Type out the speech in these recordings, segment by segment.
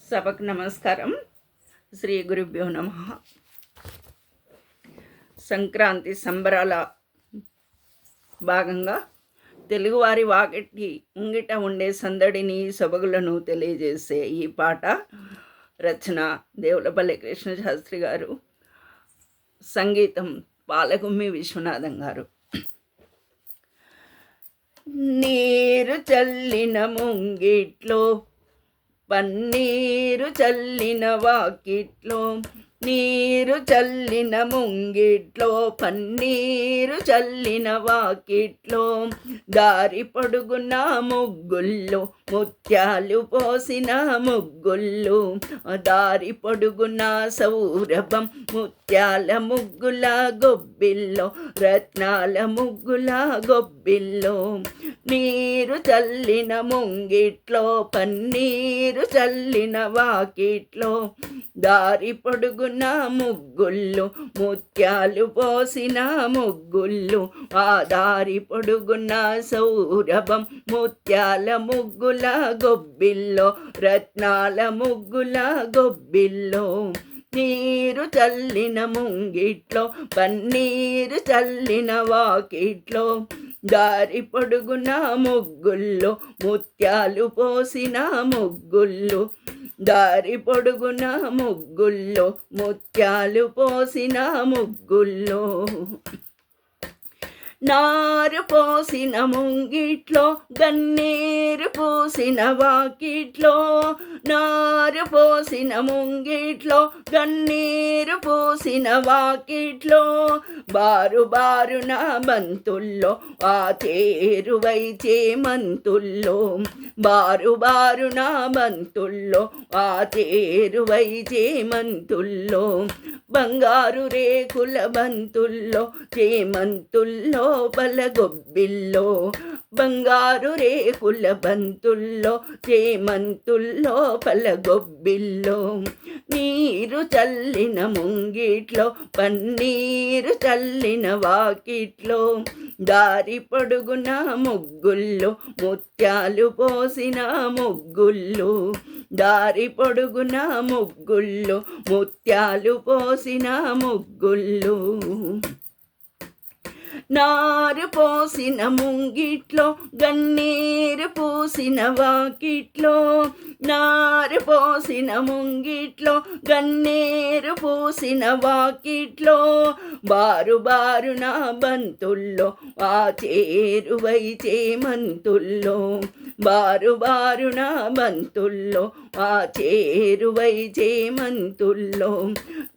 సభకు నమస్కారం. శ్రీ గురుభ్యో నమః. సంక్రాంతి సంబరాల భాగంగా తెలుగువారి వాకిటి ముంగిట ఉండే సందడిని సొబగులను తెలియజేసే ఈ పాట రచన దేవులపల్లి కృష్ణశాస్త్రి గారు, సంగీతం పాలగుమ్మి విశ్వనాథం గారు. నీరు చల్లిన ముంగిట్లో పన్నీరు చల్లిన వాకిట్లో, నీరు చల్లిన ముంగిట్లో పన్నీరు చల్లిన వాకిట్లో, దారి పొడుగున ముగ్గుల్లో ముత్యాలు పోసిన ముగ్గుళ్ళు, దారి పొడుగున సౌరభం ముత్యాల ముగ్గుల గొబ్బిల్లో, రత్నాల ముగ్గుల గొబ్బిల్లో. నీరు చల్లిన ముంగిట్లో పన్నీరు చల్లిన వాకిట్లో, దారి పొడుగున ముగ్గుళ్ళు ముత్యాలు పోసిన ముగ్గుళ్ళు, ఆ దారి పొడుగున సౌరభం ముత్యాల ముగ్గుల గొబ్బిల్లో, రత్నాల ముగ్గుల గొబ్బిల్లో. నీరు చల్లిన ముంగిట్లో పన్నీరు చల్లిన వాకిట్లో, దారి పొడుగున ముగ్గుల్లో ముత్యాలు పోసిన ముగ్గుళ్ళు, దారి పొడుగున ముగ్గుల్లో ముత్యాలు పోసిన ముగ్గుల్లో. నారు పోసిన ముంగిట్లో గన్నేరు పూసిన వాకిట్లో, నారు పోసిన ముంగిట్లో గన్నేరు పూసిన వాకిట్లో, బారు బారున బంతుల్లో ఆ తేరువై చేమంతుల్లో, బారు బారున బంతుల్లో ఆ తేరువై చేమంతుల్లో, బంగారు రేకుల బంతుల్లో చేమంతుల్లో పలగొబ్బిల్లో, బంగారు రేకుల బంతుల్లో చేమంతుల్లో పలగొబ్బిల్లో. నీరు చల్లిన ముంగిట్లో పన్నీరు చల్లిన వాకిట్లో, దారి పొడుగున ముగ్గుల్లో ముత్యాలు పోసిన ముగ్గుళ్ళు, దారి పొడుగున ముగ్గుళ్ళు ముత్యాలు పోసిన ముగ్గుళ్ళు. నారు పోసిన ముంగిట్లో గన్నేరు పూసిన వాకిట్లో, నారు పోసిన ముంగిట్లో గన్నేరు పూసిన వాకిట్లో, బారు బారున బంతుల్లో ఆ చేరువై చేమంతుల్లో, బారు బారున బంతుల్లో ఆ చేరువై చేమంతుల్లో,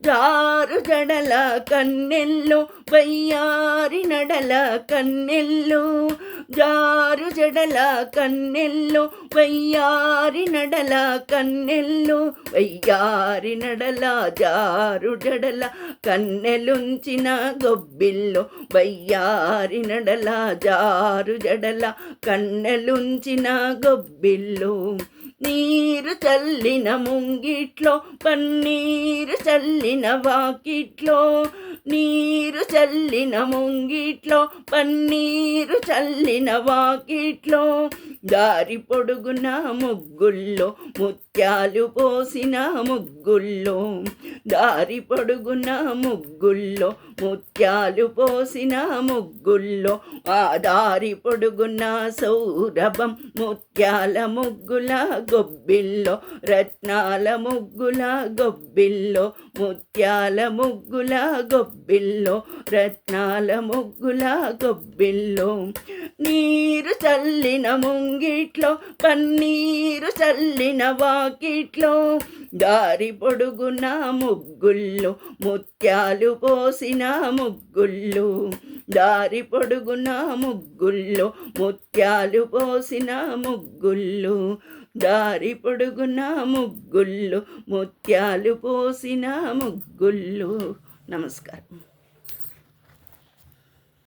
జారు జడల కన్నెల్లో వయ్యారి నడల కన్నెల్లో, జారు జడల కన్నెల్లో వయ్యారి నడల కన్నెల్లో, వయ్యారి నడల జారు జడల కన్నెలుంచిన గొబ్బిల్లో, వయ్యారి నడల జారు జడల కన్నెలుంచిన గొబ్బిల్లో. నీరు చల్లిన ముంగిట్లో పన్నీరు చల్లిన వాకిట్లో, నీరు చల్లిన ముంగిట్లో పన్నీరు చల్లిన వాకిట్లో, దారి పొడుగున ముగ్గుల్లో ముత్యాలు పోసిన ముగ్గుల్లో, దారి పొడుగున ముగ్గుల్లో ముత్యాలు పోసిన ముగ్గుల్లో, ఆ దారి పొడుగున సౌరభం ముత్యాల ముగ్గుల గొబ్బిల్లో, రత్నాల ముగ్గుల గొబ్బిల్లో, ముత్యాల ముగ్గుల గొబ్బిల్లో, రత్నాల ముగ్గుల గొబ్బిల్లో. నీరు చల్లిన ముంగిట్లో పన్నీరు చల్లిన వాకిట్లో, దారి పొడుగున ముగ్గుల్లో ముత్యాలు పోసిన ముగ్గుళ్ళు, దారి పొడుగున ముగ్గుల్లో ముత్యాలు పోసిన ముగ్గుళ్ళు, దారి పొడుగున ముగ్గుళ్ళు ముత్యాలు పోసిన ముగ్గుళ్ళు. నమస్కారం.